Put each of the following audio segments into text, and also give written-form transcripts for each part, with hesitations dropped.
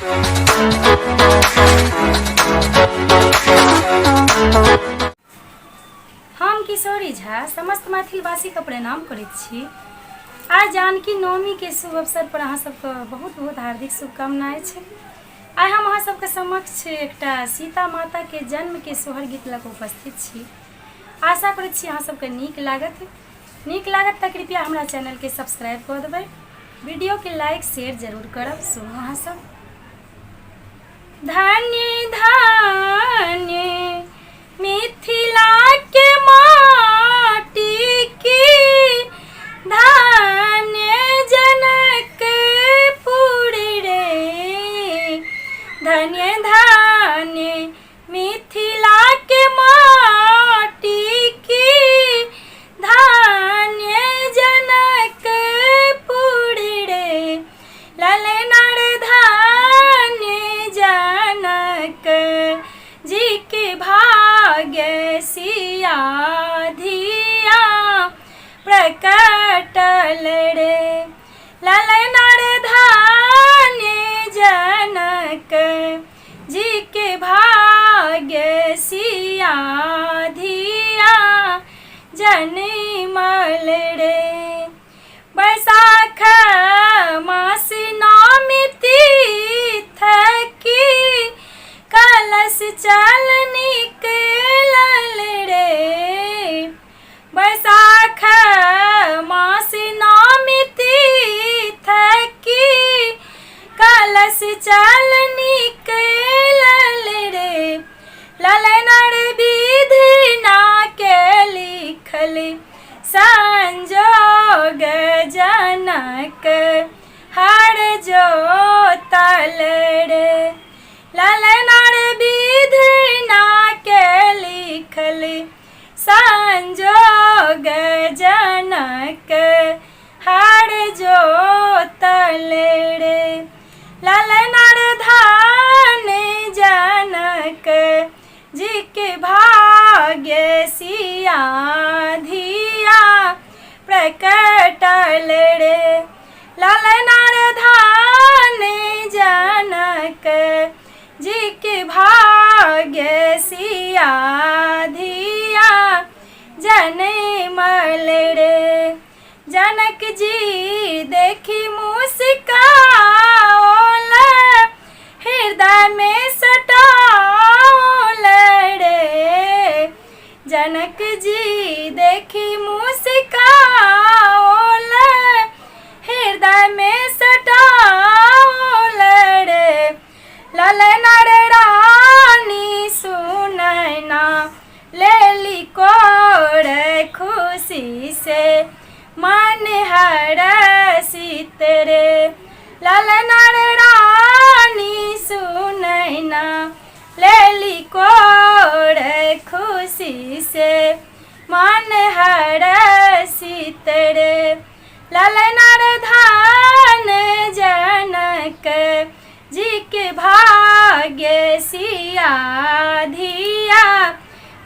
हम किशोरी झा समस्त मैथिलवासी के प्रणाम करैत छी। आज जानकी नवमी के शुभ अवसर पर अहाँ सबके बहुत बहुत हार्दिक शुभकामनाएं छै। आइ हम अहाँ सबके समक्ष एकटा सीता माता के जन्म के सोहर गीत लग उपस्थित छी। आशा करैत छी अहाँ सबके नीक लागत तऽ कृपया हमरा चैनल के सब्सक्राइब कऽ देबै, वीडियो के लाइक शेयर जरूर करब। सुनू अहाँ सब। धन्य धन्य मिथिला के माटी की, धन्य जनकपुर रे। धन्य धन्य मिथिला के माटी की, धन्य जनकपुर रे। ललनार धन्य जनक जी के भाग्य सिया धिया प्रकटल रे। ललनार धन्य जनक जी के भाग्य सिया धिया जनिमल रे। बैसाख मास नवमी तिथ की, कलश चल निकलल रे। बैसाख मास नवमी तिथ की, कलश चल निकलल रे। ललनार विधिना के लिखल संजोग जनक हर जोतल रे। ललनार विधिना के लिखल संजोग जनक हर जोतल रे। ललनार धन्य जनक जी के भाग्य सिया धिया प्रकटल रे। ललनार धन्य जनक जी के भाग्य सिया धिया जनिमल रे। जनक जी देखी मुस्काओल, हृदय में सटाओल रे। जनक जी देखी मुस्काओल, हृदय में सटाओल रे। ललनार रानी सुनैना लेली कोर खुशी से मन हरषित रे। ललनार रानी सुनैना लेली कोर खुशी से मन हरषित रे। ललनार धन्य जनक जी के भाग्य सिया धिया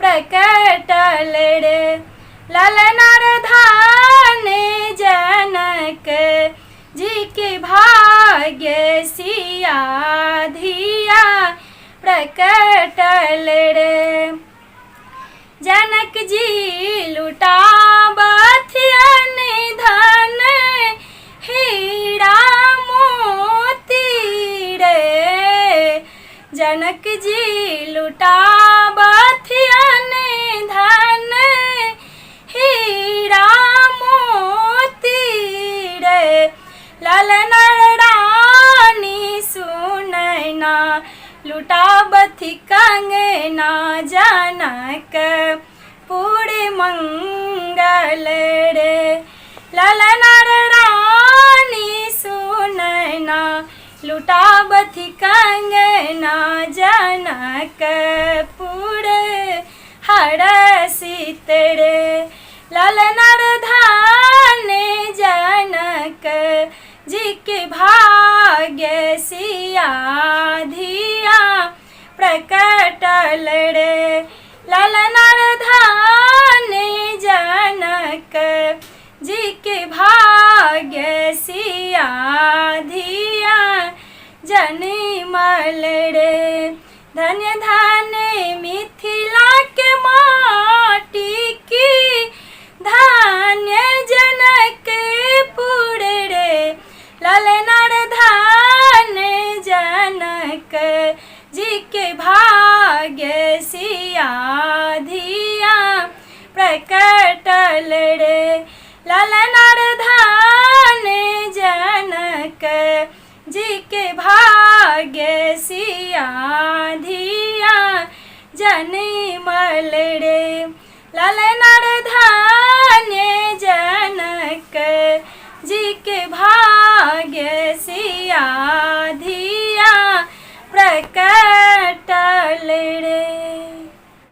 प्रकटल रे। ललनार धन्य जनक जी के भाग्य सिया धिया प्रकटल रे। जनक जी लुटावत अन्न धन हीरा मोती रे। जनक जी लुटावत अन्न धन हीरा मोती रे। ललनार रानी सुनैना लुटावत कंगना जनक पूरे मंगल रे। ललनार रानी सुनैना लुटावत कंगना जनक पूरे हरषित रे। ललनार धन्य जनक जी के भाग्य सिया धिया प्रकटल रे। ललनार धन्य जनक जी के भाग्य सिया धिया जनिमल रे। धन्य धन्य मिथिला के माटी की, धन्य जनकपुर रे। ललनर धन्य जनक जी के भाग्य सिया धिया प्रकटल रे। ललनर धन्य जनक जी के भाग्य सिया धिया जनिमल रे। लल